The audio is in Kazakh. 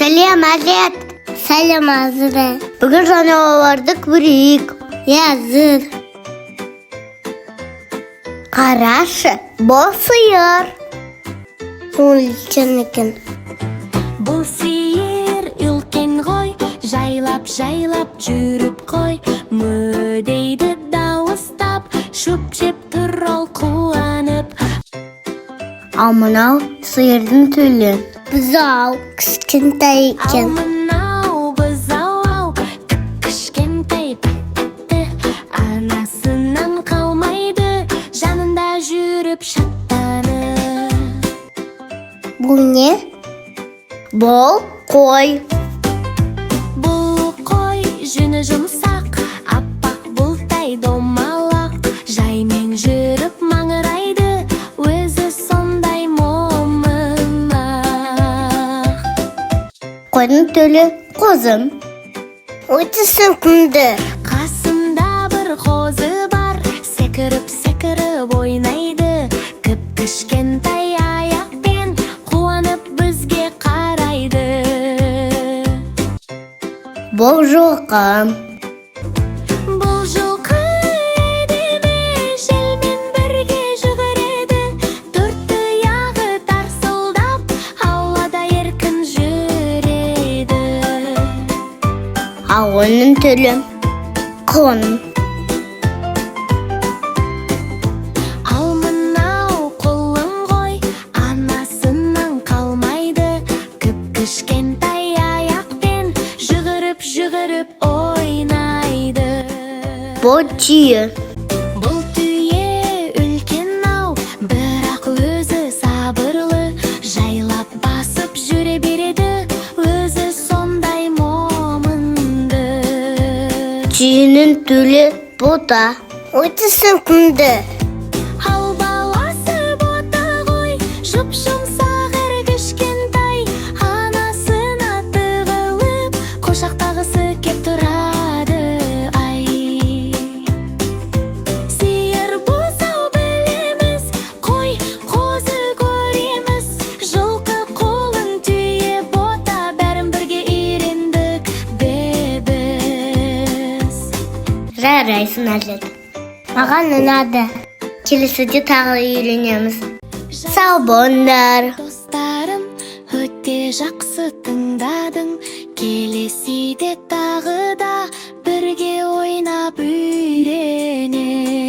Сәлем, Азат. Сәлем, Азыры. Бүгін жануарларды көрейік. Языр. Қарашы, бұл сиыр. Ол үлкен. Бұл сиыр үлкен ғой, жайлап жүріп қой. Мө дейді дауыстап, шөп жеп тұр ол қуанып. Ал мынау сиырдың төлі. Бұзау, кішкентай екен. Ал мынау бұзау, кішкентай бітті. Анасынан қалмайды, жанында жүріп шаттанып. Бұл не? Бұл қой. Бұл қой жүні жұмсақ, аппақ бұлттай домалақ. Жаймен жүріп маңырайды, өзі сондай момын. Қойдың төлі қозым. Өтісің күнді. Қасында бір қозы бар, секіріп ойнайды. Кіп-кішкентай аяқпен қуанып бізге қарайды. Бұл жылқы. Бұл жылқы әдемі, желмен бірге жүгіреді. Төрт тұяғы тарсылдап, ауада еркін жүреді. Ал оның төлі құн. Ал мынау құлын ғой, анасынан қалмайды. Кіп-кішкентай аяқпен жүгіріп ойнайды. Бұл түйе. Бұл түйе үлкен-ау, бірақ өзі сабырлы. Жайлап басып жүре береді, өзі сондай момынды. Түйенің төлі бота. Өтісің күнді. Ал баласы бота ғой, жұп-жұмсақ әрі кішкентай. Анасына тығылып, құшақтағысы кеп тұрады. Ай, сиыр бұзау білеміз, қой қозы көреміз. Жылқы құлын түйе бота, бәрін бірге үйрендік біз. Жарайсың, Азат. Маған ұнады. Келесіде тағы үйренеміз. Сау болыңдар. Достарым, өте жақсы тыңдадың. Келесіде тағы да бірге ойнап үйренеміз.